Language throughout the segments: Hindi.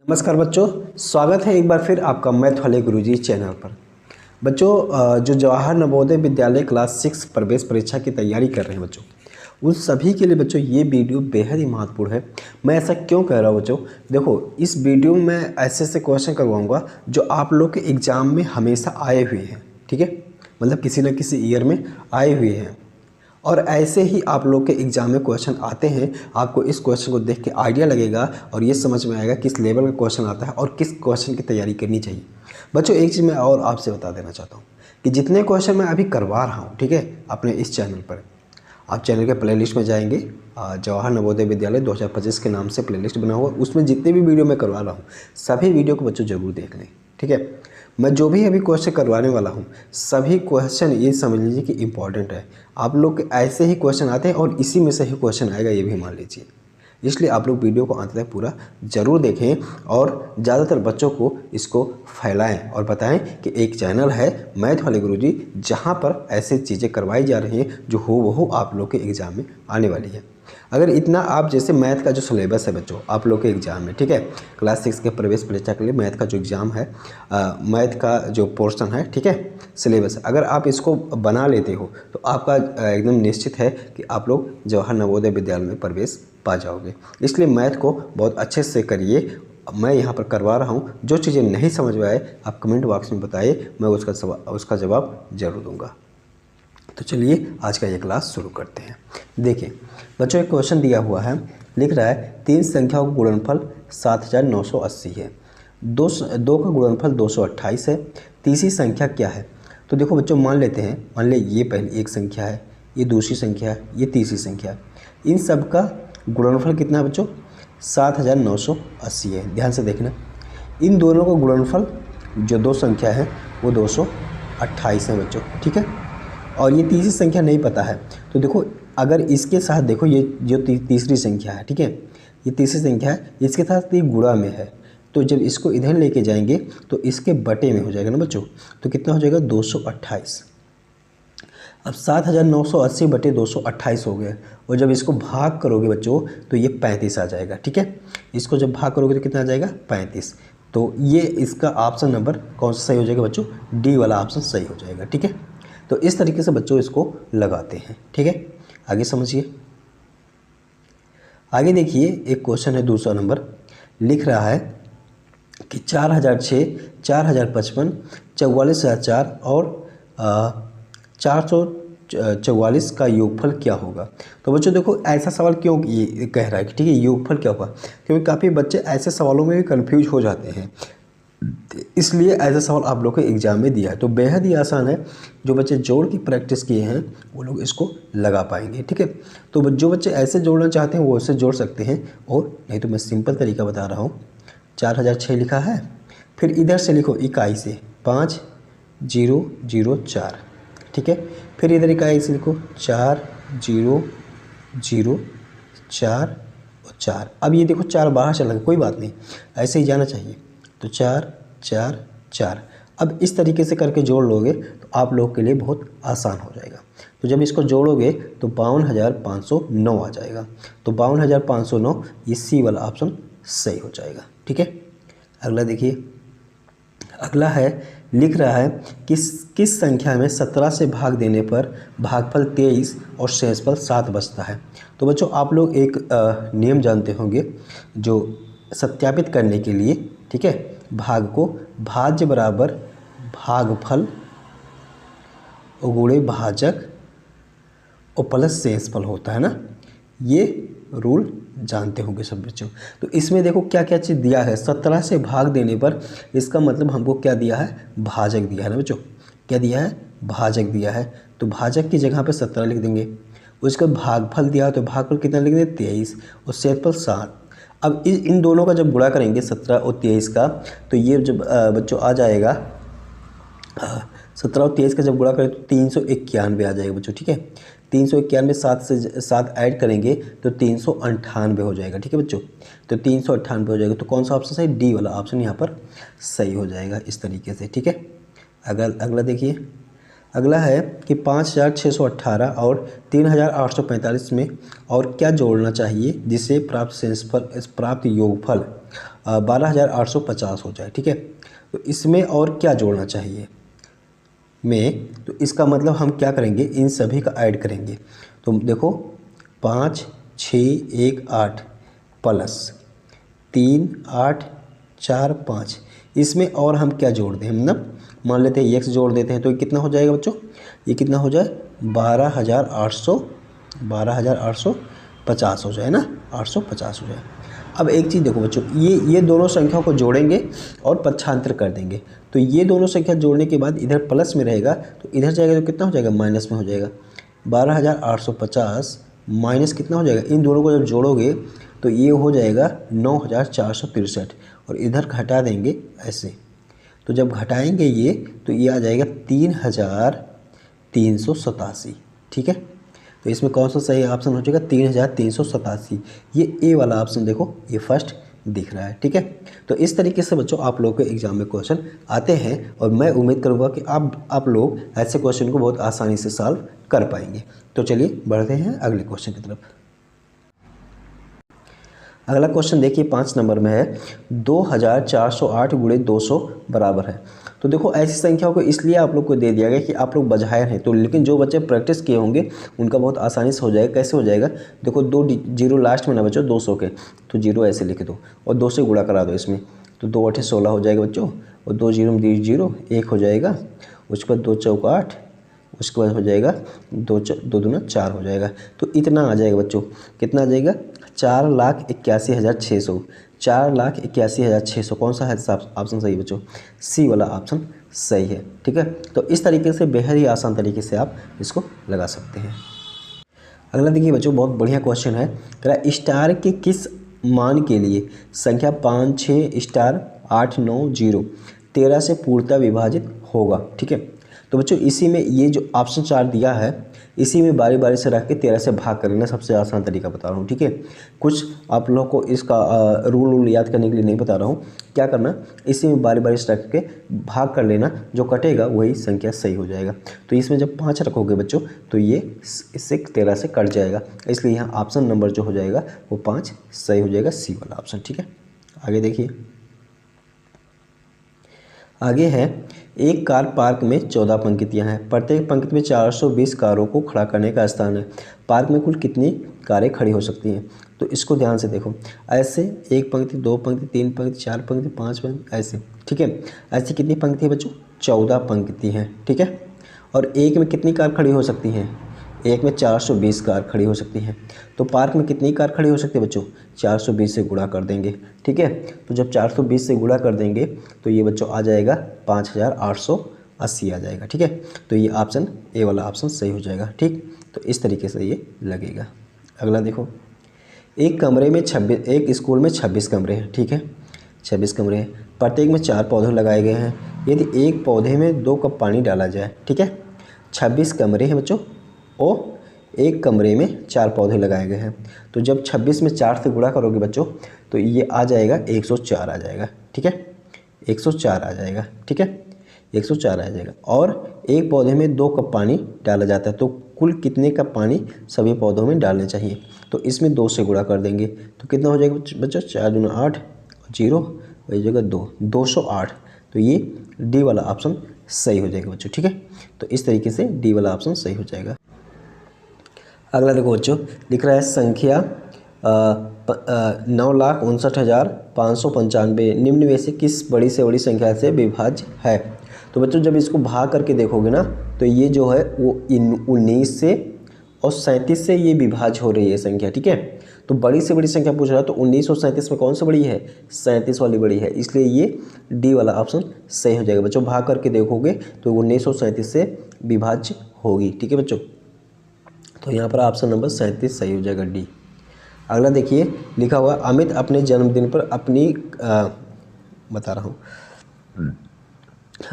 नमस्कार बच्चों, स्वागत है एक बार फिर आपका मैथ वाले गुरुजी चैनल पर। बच्चों, जो जवाहर नवोदय विद्यालय क्लास 6 प्रवेश परीक्षा की तैयारी कर रहे हैं बच्चों, उन सभी के लिए बच्चों ये वीडियो बेहद ही महत्वपूर्ण है। मैं ऐसा क्यों कह रहा हूँ बच्चों? देखो, इस वीडियो में मैं ऐसे क्वेश्चन करवाऊँगा जो आप लोग के एग्ज़ाम में हमेशा आए हुए हैं। ठीक है, मतलब किसी न किसी ईयर में आए हुए हैं और ऐसे ही आप लोग के एग्ज़ाम में क्वेश्चन आते हैं। आपको इस क्वेश्चन को देख के आइडिया लगेगा और ये समझ में आएगा किस लेवल का क्वेश्चन आता है और किस क्वेश्चन की तैयारी करनी चाहिए। बच्चों, एक चीज़ मैं और आपसे बता देना चाहता हूँ कि जितने क्वेश्चन मैं अभी करवा रहा हूँ, ठीक है, अपने इस चैनल पर, आप चैनल के प्लेलिस्ट में जाएंगे, जवाहर नवोदय विद्यालय 2025 के नाम से प्लेलिस्ट बना हुआ, उसमें जितने भी वीडियो मैं करवा रहा हूँ सभी वीडियो को बच्चों ज़रूर देख लें। ठीक है, मैं जो भी अभी क्वेश्चन करवाने वाला हूँ सभी क्वेश्चन ये समझ लीजिए कि इम्पॉर्टेंट है। आप लोग के ऐसे ही क्वेश्चन आते हैं और इसी में से ही क्वेश्चन आएगा, ये भी मान लीजिए। इसलिए आप लोग वीडियो को अंत तक पूरा ज़रूर देखें और ज़्यादातर बच्चों को इसको फैलाएं और बताएं कि एक चैनल है मैथ वाले गुरुजी, जहां पर ऐसी चीज़ें करवाई जा रही हैं जो हूबहू आप लोग के एग्ज़ाम में आने वाली है। अगर इतना आप जैसे मैथ का जो सिलेबस है बच्चों आप लोग के एग्ज़ाम में, ठीक है, क्लास 6 के प्रवेश परीक्षा के लिए मैथ का जो एग्ज़ाम है, मैथ का जो पोर्शन है, ठीक है, सिलेबस, अगर आप इसको बना लेते हो तो आपका एकदम निश्चित है कि आप लोग जवाहर नवोदय विद्यालय में प्रवेश पा जाओगे। इसलिए मैथ को बहुत अच्छे से करिए। मैं यहाँ पर करवा रहा हूँ, जो चीज़ें नहीं समझ में आए आप कमेंट बॉक्स में बताइए, मैं उसका जवाब ज़रूर दूँगा। तो चलिए आज का ये क्लास शुरू करते हैं। देखिए बच्चों, एक क्वेश्चन दिया हुआ है, लिख रहा है 3 संख्याओं का गुणनफल 7980 है, दो का गुणनफल 228 है, तीसरी संख्या क्या है? तो देखो बच्चों, मान लेते हैं, मान ले ये पहली एक संख्या है, ये दूसरी संख्या है, ये तीसरी संख्या है, इन सब का गुणनफल कितना है बच्चों? 7980 है। ध्यान से देखना, इन दोनों का गुणनफल जो दो संख्या है वो 228 है बच्चों, ठीक है, और ये तीसरी संख्या नहीं पता है। तो देखो, अगर इसके साथ देखो, ये जो तीसरी संख्या है, ठीक है, ये तीसरी संख्या है, इसके साथ ये गुणा में है, तो जब इसको इधर लेके जाएंगे तो इसके बटे में हो जाएगा ना बच्चों, तो कितना हो जाएगा? 228। अब 7980 बटे 228 हो गया, और जब इसको भाग करोगे बच्चों तो ये 35 आ जाएगा। ठीक है, इसको जब भाग करोगे तो कितना आ जाएगा? 35। तो ये इसका ऑप्शन नंबर कौन सा सही हो जाएगा बच्चों? डी वाला ऑप्शन सही हो जाएगा। ठीक है, तो इस तरीके से बच्चों इसको लगाते हैं। ठीक है, आगे समझिए। आगे देखिए, एक क्वेश्चन है दूसरा नंबर, लिख रहा है कि 4006, 4055, 44,004 और 444 का योगफल क्या होगा? तो बच्चों देखो, ऐसा सवाल क्यों ये कह रहा है कि ठीक है योगफल क्या होगा, क्योंकि काफ़ी बच्चे ऐसे सवालों में भी कंफ्यूज हो जाते हैं, इसलिए ऐसा सवाल आप लोग के एग्जाम में दिया है। तो बेहद ही आसान है, जो बच्चे जोड़ की प्रैक्टिस किए हैं वो लोग इसको लगा पाएंगे। ठीक है, तो जो बच्चे ऐसे जोड़ना चाहते हैं वो ऐसे जोड़ सकते हैं, और नहीं तो मैं सिंपल तरीका बता रहा हूँ। 4006 लिखा है, फिर इधर से लिखो इकाई से 5004, ठीक है, फिर इधर इकाई से लिखो 4004 और 4। अब ये देखो 4 बाहर चला गया, कोई बात नहीं, ऐसे ही जाना चाहिए। तो 4 4 4, अब इस तरीके से करके जोड़ लोगे तो आप लोग के लिए बहुत आसान हो जाएगा। तो जब इसको जोड़ोगे तो 52,509 आ जाएगा। तो 52,509 ये सी वाला ऑप्शन सही हो जाएगा। ठीक है, अगला देखिए, अगला है, लिख रहा है किस संख्या में 17 से भाग देने पर भागफल 23 और शेषफल 7 बचता है? तो बच्चों आप लोग एक नियम जानते होंगे जो सत्यापित करने के लिए, ठीक है, भाग को भाज्य बराबर भागफल गुणे भाजक और प्लस शेषफल होता है ना, ये रूल जानते होंगे सब बच्चों। तो इसमें देखो क्या क्या चीज़ दिया है, 17 से भाग देने पर इसका मतलब हमको क्या दिया है? भाजक दिया है ना बच्चों, क्या दिया है? भाजक दिया है। तो भाजक की जगह पे 17 लिख देंगे, उसका भागफल दिया तो भागफल कितना लिख देंगे? 23 और शेषफल 7। अब इन दोनों का जब गुणा करेंगे 17 और 23 का, तो ये जब बच्चों आ जाएगा 17 और 23 का जब गुणा करें तो 391 आ जाएगा बच्चों। ठीक है, 391 7 से 7 ऐड करेंगे तो 398 हो जाएगा। ठीक है बच्चों, तो 398 हो जाएगा। तो कौन सा ऑप्शन सही? डी वाला ऑप्शन यहाँ पर सही हो जाएगा इस तरीके से। ठीक है, अगला देखिए, अगला है कि 5,618 और 3,845 में और क्या जोड़ना चाहिए जिससे प्राप्त योगफल 12,850 हो जाए। ठीक है, तो इसमें और क्या जोड़ना चाहिए तो इसका मतलब हम क्या करेंगे, इन सभी का ऐड करेंगे। तो देखो 5, 6, 1, 8 प्लस 3, 8, 4, 5, इसमें और हम क्या जोड़ दें, हम ना मान लेते हैं x जोड़ देते हैं। तो ये कितना हो जाएगा बच्चों, ये कितना हो जाए 12,850 हो जाए ना, 850 हो जाए। अब एक चीज़ देखो बच्चों, ये दोनों संख्याओं को जोड़ेंगे और पक्षांतर कर देंगे। तो ये दोनों संख्या जोड़ने के बाद इधर प्लस में रहेगा, तो इधर जाएगा तो कितना हो जाएगा, माइनस में हो जाएगा। 12,850 माइनस कितना हो जाएगा, इन दोनों को जब जोड़ोगे तो ये हो जाएगा 9,463, और इधर घटा देंगे ऐसे। तो जब घटाएंगे ये तो ये आ जाएगा 3,387। ठीक है, तो इसमें कौन सा सही ऑप्शन हो जाएगा, 3,387। ये ए वाला ऑप्शन देखो, ये फर्स्ट दिख रहा है। ठीक है, तो इस तरीके से बच्चों आप लोगों के एग्जाम में क्वेश्चन आते हैं, और मैं उम्मीद करूँगा कि आप लोग ऐसे क्वेश्चन को बहुत आसानी से सॉल्व कर पाएंगे। तो चलिए बढ़ते हैं अगले क्वेश्चन की तरफ। अगला क्वेश्चन देखिए 5 नंबर में है, 2,408 × 200 बराबर है। तो देखो ऐसी संख्याओं को इसलिए आप लोग को दे दिया गया कि आप लोग बजायर हैं, तो लेकिन जो बच्चे प्रैक्टिस किए होंगे उनका बहुत आसानी से हो जाएगा। कैसे हो जाएगा, देखो 2 जीरो लास्ट में ना बच्चों 200 के, तो जीरो ऐसे लिख दो और 2 से गुणा करा दो इसमें, तो 2 8 16 हो जाएगा बच्चों, और 2 जीरो 0 1 हो जाएगा, उसके बाद 2 चौका 8, उसके बाद हो जाएगा 2 दूना 4 हो जाएगा। तो इतना आ जाएगा बच्चों, कितना आ जाएगा, 4,81,600, 4,81,600। कौन सा है ऑप्शन सही बच्चों, सी वाला ऑप्शन सही है। ठीक है, तो इस तरीके से बेहद ही आसान तरीके से आप इसको लगा सकते हैं। अगला देखिए बच्चों, बहुत बढ़िया क्वेश्चन है, कह रहा है स्टार के किस मान के लिए संख्या 5, 6 स्टार 8, 9, 0, 13 से पूर्णतः विभाजित होगा। ठीक है, तो बच्चों इसी में ये जो ऑप्शन 4 दिया है, इसी में बारी बारी से रख के 13 से भाग कर लेना, सबसे आसान तरीका बता रहा हूँ। ठीक है, कुछ आप लोगों को इसका रूल याद करने के लिए नहीं बता रहा हूँ। क्या करना, इसी में बारी बारी से रख के भाग कर लेना, जो कटेगा वही संख्या सही हो जाएगा। तो इसमें जब 5 रखोगे बच्चों तो ये इससे 13 से कट जाएगा, इसलिए यहाँ ऑप्शन नंबर जो हो जाएगा वो 5 सही हो जाएगा, सी वाला ऑप्शन। ठीक है, आगे देखिए, आगे है, एक कार पार्क में 14 पंक्तियां हैं, प्रत्येक पंक्ति में 420 कारों को खड़ा करने का स्थान है, पार्क में कुल कितनी कारें खड़ी हो सकती हैं। तो इसको ध्यान से देखो, ऐसे 1 पंक्ति 2 पंक्ति 3 पंक्ति 4 पंक्ति 5 पंक्ति ऐसे। ठीक है, ऐसी कितनी पंक्ति है बच्चों, 14 पंक्ति हैं। ठीक है, और एक में कितनी कार खड़ी हो सकती हैं, एक में 420 कार खड़ी हो सकती हैं। तो पार्क में कितनी कार खड़ी हो सकती है बच्चों, 420 से गुणा कर देंगे। ठीक है, तो जब 420 से गुणा कर देंगे तो ये बच्चों आ जाएगा 5,880 आ जाएगा। ठीक है, तो ये ऑप्शन ए वाला ऑप्शन सही हो जाएगा। ठीक, तो इस तरीके से ये लगेगा। अगला देखो, एक कमरे में 26, एक स्कूल में 26 कमरे हैं। ठीक है, 26 कमरे हैं, प्रत्येक में 4 पौधे लगाए गए हैं। यदि एक पौधे में 2 कप पानी डाला जाए, ठीक है, 26 कमरे हैं बच्चों और एक कमरे में 4 पौधे लगाए गए हैं, तो जब 26 में 4 से गुणा करोगे बच्चों तो ये आ जाएगा 104 आ जाएगा। ठीक है, 104 आ जाएगा। ठीक है, 104 आ जाएगा, और एक पौधे में 2 कप पानी डाला जाता है, तो कुल कितने कप पानी सभी पौधों में डालने चाहिए। तो इसमें 2 से गुणा कर देंगे तो कितना हो जाएगा बच्चों, 4 दूना 8, 0 वही जगह 2, 208। तो ये डी वाला ऑप्शन सही हो जाएगा बच्चों। ठीक है, तो इस तरीके से डी वाला ऑप्शन सही हो जाएगा। अगला देखो बच्चों, लिख रहा है संख्या 9,59,595 निम्न में से किस बड़ी से बड़ी संख्या से विभाज्य है। तो बच्चों जब इसको भाग करके देखोगे ना तो ये जो है वो 19 से और 37 से ये विभाज्य हो रही है संख्या। ठीक है, तो बड़ी से बड़ी संख्या पूछ रहा है, तो 19 और 37 में कौन सा बड़ी है, 37 वाली बड़ी है, इसलिए ये डी वाला ऑप्शन सही हो जाएगा बच्चों। भाग करके देखोगे तो 19 और 37 से विभाज्य होगी। ठीक है बच्चों, तो यहाँ पर ऑप्शन नंबर 37 सही हो जाएगा, डी। अगला देखिए, लिखा हुआ अमित अपने जन्मदिन पर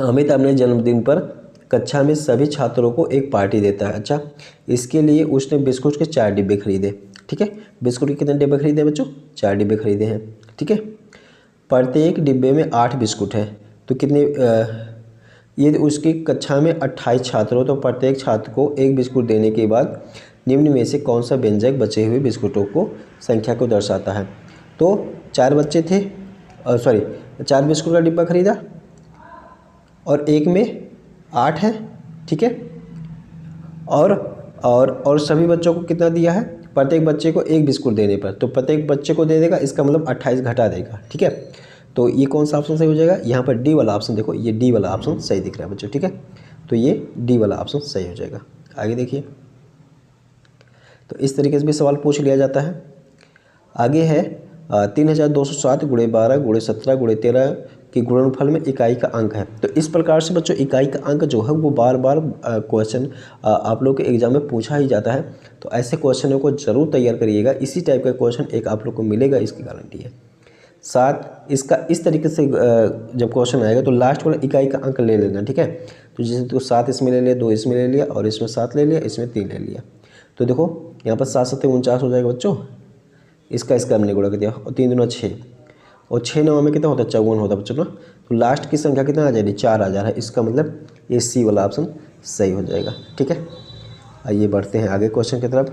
अमित अपने जन्मदिन पर कक्षा में सभी छात्रों को एक पार्टी देता है। अच्छा, इसके लिए उसने बिस्कुट के 4 डिब्बे खरीदे। ठीक है, बिस्कुट के कितने डिब्बे खरीदे बच्चों, 4 डिब्बे खरीदे हैं। ठीक है, प्रत्येक डिब्बे में 8 बिस्कुट हैं, तो कितने यदि उसकी कक्षा में 28 छात्र हो तो प्रत्येक छात्र को 1 बिस्कुट देने के बाद निम्न में से कौन सा व्यंजक बचे हुए बिस्कुटों को संख्या को दर्शाता है। तो 4 बच्चे थे सॉरी 4 बिस्कुट का डिब्बा खरीदा और एक में 8 है, ठीक है। और सभी बच्चों को कितना दिया है, प्रत्येक बच्चे को एक बिस्कुट देने पर, तो प्रत्येक बच्चे को दे देगा, इसका मतलब 28 घटा देगा, ठीक है। तो ये कौन सा ऑप्शन सही हो जाएगा, यहाँ पर डी वाला ऑप्शन, देखो ये डी वाला ऑप्शन सही दिख रहा है बच्चों, ठीक है। तो ये डी वाला ऑप्शन सही हो जाएगा। आगे देखिए, तो इस तरीके से भी सवाल पूछ लिया जाता है। आगे है 3207 × 12 × 17 × 13 कि गुणनफल में इकाई का अंक है। तो इस प्रकार से बच्चों इकाई का अंक जो है वो बार बार क्वेश्चन आप लोग के एग्जाम में पूछा ही जाता है, तो ऐसे क्वेश्चनों को जरूर तैयार करिएगा। इसी टाइप का क्वेश्चन एक आप लोग को मिलेगा, इसकी गारंटी है। साथ इसका इस तरीके से जब क्वेश्चन आएगा तो लास्ट वाला इकाई का अंक ले लेना, ठीक है। तो जैसे तो 7 इसमें ले लिया, 2 इसमें ले लिया और इसमें 7 ले लिया, इसमें 3 ले लिया। तो देखो यहाँ पर 7 7 49 हो जाएगा बच्चों, इसका हमने गुणा कर दिया, और 3 दूना 6 और 6 9 में कितना होता है, 54 होता है बच्चों ना। तो लास्ट की संख्या कितना आ जाएगी, 4000 है। इसका मतलब ये सी वाला ऑप्शन सही हो जाएगा, ठीक है। आइए बढ़ते हैं आगे क्वेश्चन की तरफ।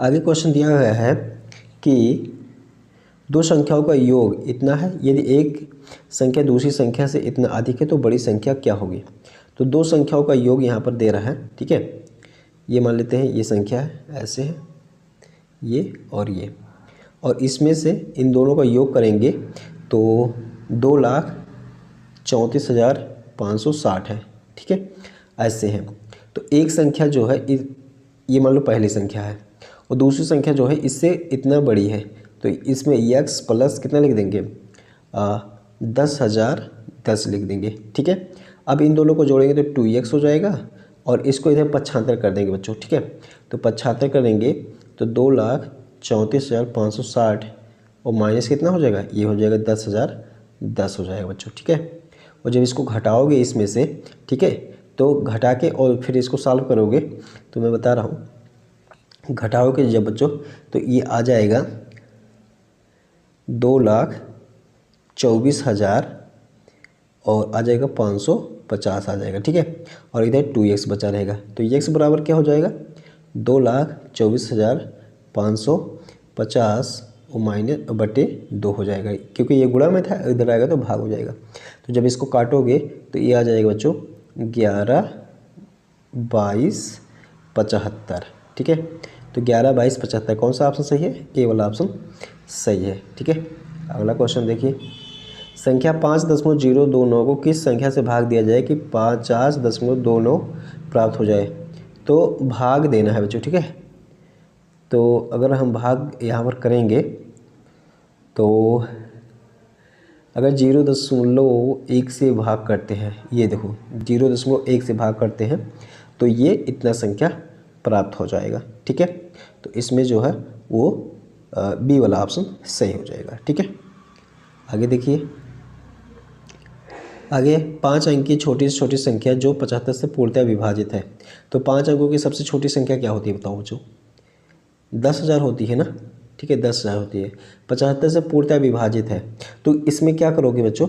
आगे क्वेश्चन दिया गया है कि दो संख्याओं का योग इतना है, यदि एक संख्या दूसरी संख्या से इतना अधिक है तो बड़ी संख्या क्या होगी। तो दो संख्याओं का योग यहाँ पर दे रहा है, ठीक है। ये मान लेते हैं ये संख्या है, ऐसे है ये और ये, और इसमें से इन दोनों का योग करेंगे तो 2,34,560 है, ठीक है, ऐसे है। तो एक संख्या जो है ये मान लो पहली संख्या है और दूसरी संख्या जो है इससे इतना बड़ी है, तो इसमें x प्लस कितना लिख देंगे 10,010 लिख देंगे, ठीक है। अब इन दोनों को जोड़ेंगे तो 2x हो जाएगा और इसको इधर 75 कर देंगे बच्चों, ठीक है। तो 75 करेंगे तो 2,34,560 और माइनस कितना हो जाएगा, ये हो जाएगा 10,010 हो जाएगा बच्चों, ठीक है। और जब इसको घटाओगे इसमें से, ठीक है, तो घटा के और फिर इसको सॉल्व करोगे तो मैं बता रहा हूँ, घटाओगे जब बच्चों तो ये आ जाएगा 2,24,000 और आ जाएगा 550 आ जाएगा, ठीक है। और इधर 2x बचा रहेगा, तो x बराबर क्या हो जाएगा 2,24,550 और माइनस बटे 2 हो जाएगा, क्योंकि ये गुणा में था, इधर आएगा तो भाग हो जाएगा। तो जब इसको काटोगे तो ये आ जाएगा बच्चों 11, 22, 75, ठीक है। तो 11, 22, 75 कौन सा ऑप्शन सही है, ए वाला ऑप्शन सही है, ठीक है। अगला क्वेश्चन देखिए, संख्या 5.029 को किस संख्या से भाग दिया जाए कि 50.29 प्राप्त हो जाए। तो भाग देना है बच्चों, ठीक है। तो अगर हम भाग यहाँ पर करेंगे तो अगर 0.1 से भाग करते हैं, ये देखो 0.1 से भाग करते हैं तो ये इतना संख्या प्राप्त हो जाएगा, ठीक है। तो इसमें जो है वो बी वाला ऑप्शन सही हो जाएगा, ठीक है। आगे देखिए, आगे 5 अंक की छोटी से छोटी संख्या जो 75 से पूर्णतः विभाजित है। तो 5 अंकों की सबसे छोटी संख्या क्या होती है बताओ बच्चों, 10,000 होती है ना, ठीक है, 10,000 होती है। 75 से पूर्णतः विभाजित है, तो इसमें क्या करोगे बच्चों,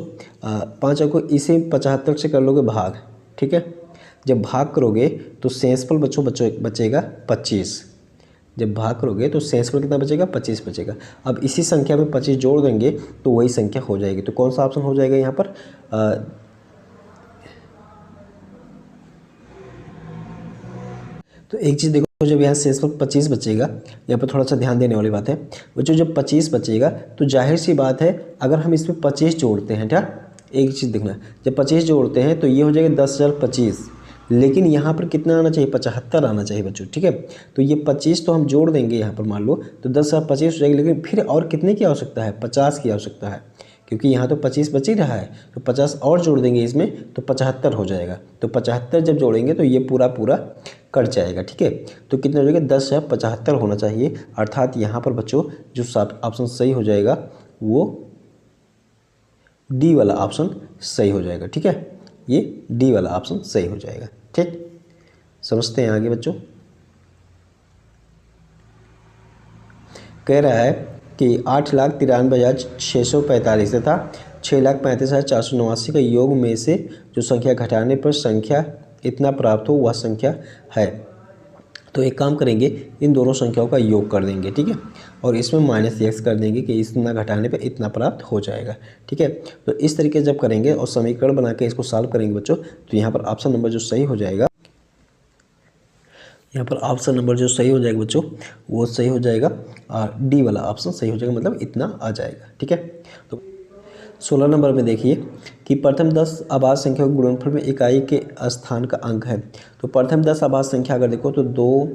5 अंकों इसे 75 से कर लोगे भाग, ठीक है। जब भाग करोगे तो शेषफल बच्चों बचेगा 25। जब भाग करोगे तो शेषफल कितना बचेगा, 25 बचेगा। अब इसी संख्या में 25 जोड़ देंगे तो वही संख्या हो जाएगी। तो कौन सा ऑप्शन हो जाएगा यहाँ पर, तो एक चीज़ देखो, जब यहाँ शेषफल 25 बचेगा, यहाँ पर थोड़ा सा ध्यान देने वाली बात है बच्चों, जब 25 बचेगा तो जाहिर सी बात है अगर हम इसमें 25 जोड़ते हैं, क्या एक चीज़ देखना, जब 25 जोड़ते हैं तो ये हो जाएगा 10,025, लेकिन यहाँ पर कितना आना चाहिए, 75 आना चाहिए बच्चों, ठीक है। तो ये 25 तो हम जोड़ देंगे यहाँ पर, मान लो तो 10,025 हो जाएगी, लेकिन फिर और कितने की आवश्यकता है, 50 की आवश्यकता है, क्योंकि यहाँ तो 25 बच ही रहा है, तो 50 और जोड़ देंगे इसमें तो 75 हो जाएगा। तो 75 जब जोड़ेंगे तो ये पूरा कट जाएगा, ठीक है। तो कितना हो जाएगा, 10,075 होना चाहिए, अर्थात यहाँ पर बच्चों जो ऑप्शन सही हो जाएगा वो डी वाला ऑप्शन सही हो जाएगा, ठीक है। ये डी वाला ऑप्शन सही हो जाएगा, ठीक। समझते हैं आगे बच्चों, कह रहा है कि 8,93,645 तथा 6,35,489 का योग में से जो संख्या घटाने पर संख्या इतना प्राप्त हो वह संख्या है। तो एक काम करेंगे, इन दोनों संख्याओं का योग कर देंगे, ठीक है, और इसमें -x कर देंगे कि इतना घटाने पे इतना प्राप्त हो जाएगा, ठीक है। तो इस तरीके जब करेंगे और समीकरण बना के इसको सॉल्व करेंगे बच्चों, तो यहाँ पर ऑप्शन नंबर जो सही हो जाएगा, यहाँ पर ऑप्शन नंबर जो सही हो जाएगा बच्चों वो सही हो जाएगा, और डी वाला ऑप्शन सही हो जाएगा, मतलब इतना आ जाएगा, ठीक है। तो 16 नंबर में देखिए कि प्रथम 10 अभाज्य संख्या के गुणनफल में इकाई के स्थान का अंक है। तो प्रथम 10 अभाज्य संख्या अगर देखो तो 2,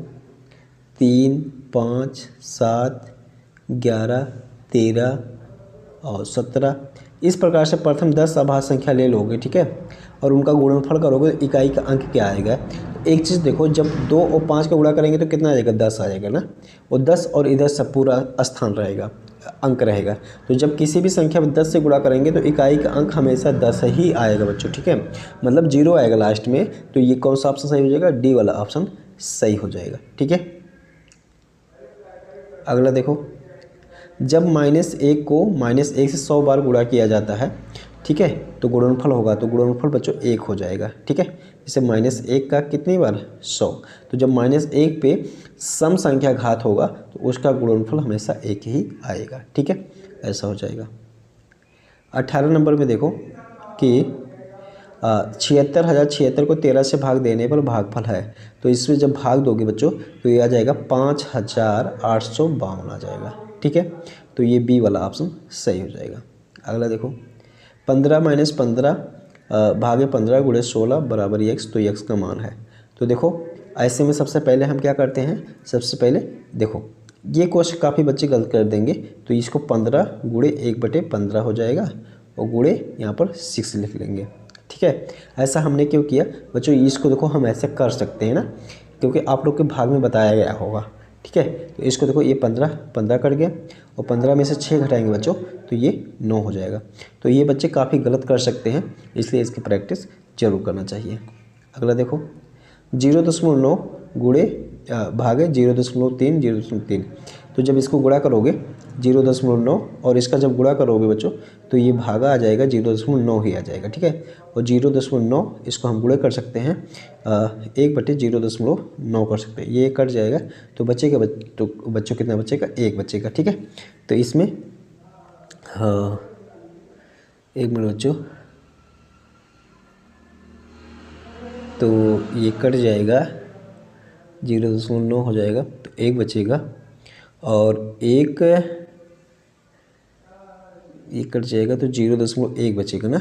3, 5, 7, 11, 13 और 17, इस प्रकार से प्रथम 10 अभाज्य संख्या ले लोगे, ठीक है, और उनका गुणनफल करोगे तो इकाई का अंक क्या आएगा। एक चीज़ देखो, जब 2 और 5 का गुणा करेंगे तो कितना आ जाएगा, 10 आ जाएगा ना, और 10 और इधर सब पूरा स्थान रहेगा, अंक रहेगा। तो जब किसी भी संख्या में 10 से गुणा करेंगे तो इकाई का अंक हमेशा 10 ही आएगा बच्चों, ठीक है, मतलब 0 आएगा लास्ट में। तो ये कौन सा ऑप्शन सही हो जाएगा, डी वाला ऑप्शन सही हो जाएगा, ठीक है। अगला देखो, जब -1 को -1 से 100 बार गुणा किया जाता है, ठीक है, तो गुणनफल होगा, तो गुणनफल बच्चों 1 हो जाएगा, ठीक है। जैसे -1 का कितनी बार 100, तो जब -1 पे सम संख्या घात होगा तो उसका गुणनफल हमेशा 1 ही आएगा, ठीक है, ऐसा हो जाएगा। 18 नंबर में देखो कि 76,076 को 13 से भाग देने पर भागफल है। तो इसमें जब भाग दोगे बच्चों तो ये आ जाएगा 5,852 आ जाएगा, ठीक है। तो ये बी वाला ऑप्शन सही हो जाएगा। अगला देखो, 15 - 15 भागे 15 गुणे 16 बराबर x, तो x का मान है। तो देखो ऐसे में सबसे पहले हम क्या करते हैं, सबसे पहले देखो ये क्वेश्चन काफ़ी बच्चे गलत कर देंगे, तो इसको 15 गुणे 1/15 हो जाएगा और गुणे यहाँ पर 6 लिख लेंगे, ठीक है। ऐसा हमने क्यों किया बच्चों, इसको देखो हम ऐसे कर सकते हैं ना, क्योंकि आप लोग के भाग में बताया गया होगा, ठीक है। तो इसको देखो ये 15 कट गया और 15 में से 6 घटाएंगे बच्चों तो ये 9 हो जाएगा। तो ये बच्चे काफ़ी गलत कर सकते हैं, इसलिए इसकी प्रैक्टिस जरूर करना चाहिए। अगला देखो, 0.9 गुणे भागे 0.3 0.3, तो जब इसको गुणा करोगे 0.9 और इसका जब गुणा करोगे बच्चों तो ये भागा आ जाएगा 0.9 ही आ जाएगा, ठीक है। और 0.9 इसको हम गुणे कर सकते हैं 1/0.9 कर सकते हैं, ये कट जाएगा तो बचेगा तो बच्चों कितना बचेगा, 1 बचेगा, ठीक है। तो इसमें हाँ 1 मिनट बच्चों, तो ये कट जाएगा 0.9 हो जाएगा तो 1 बचेगा और एक कट जाएगा तो 0.1 बचेगा ना,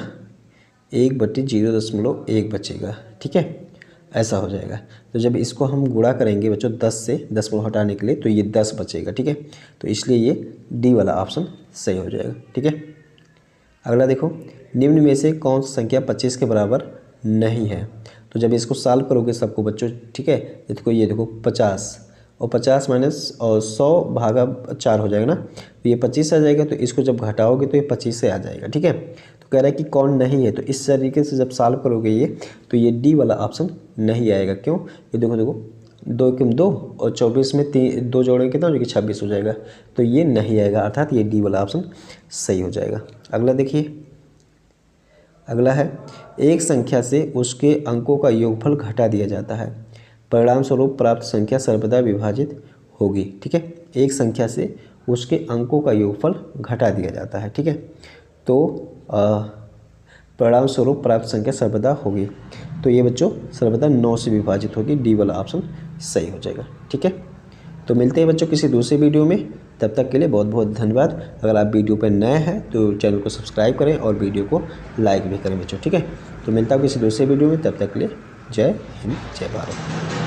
1/0.1 बचेगा, ठीक है, ऐसा हो जाएगा। तो जब इसको हम गुणा करेंगे बच्चों 10 से 10 हटाने के लिए तो ये 10 बचेगा, ठीक है। तो इसलिए ये डी वाला ऑप्शन सही हो जाएगा, ठीक है। अगला देखो, निम्न में से कौन सी संख्या 25 के बराबर नहीं है। तो जब इसको सॉल्व करोगे सबको बच्चों, ठीक है, ये देखो 50 और 50 माइनस और 100 भागा 4 हो जाएगा ना, तो ये 25 आ जाएगा। तो इसको जब घटाओगे तो ये 25 से आ जाएगा, ठीक है। तो कह रहा है कि कौन नहीं है, तो इस तरीके से जब सॉल्व करोगे ये तो ये डी वाला ऑप्शन नहीं आएगा। क्यों, ये देखो 2 के 2 और 24 में 2 जोड़ेंगे कितना हो जाएगा, 26 हो जाएगा। तो ये नहीं आएगा, अर्थात ये डी वाला ऑप्शन सही हो जाएगा। अगला देखिए, अगला है, एक संख्या से उसके अंकों का योगफल घटा दिया जाता है, परिणाम स्वरूप प्राप्त संख्या सर्वदा विभाजित होगी, ठीक है। एक संख्या से उसके अंकों का योगफल घटा दिया जाता है, ठीक है, तो परिणाम स्वरूप प्राप्त संख्या सर्वदा होगी। तो ये बच्चों सर्वदा 9 से विभाजित होगी, डी वाला ऑप्शन सही हो जाएगा, ठीक है। तो मिलते हैं बच्चों किसी दूसरे वीडियो में, तब तक के लिए बहुत बहुत धन्यवाद। अगर आप वीडियो पर नए हैं तो चैनल को सब्सक्राइब करें और वीडियो को लाइक भी करें बच्चों, ठीक है। तो मिलता हूँ किसी दूसरे वीडियो में, तब तक के लिए जय हिंद जय भारत।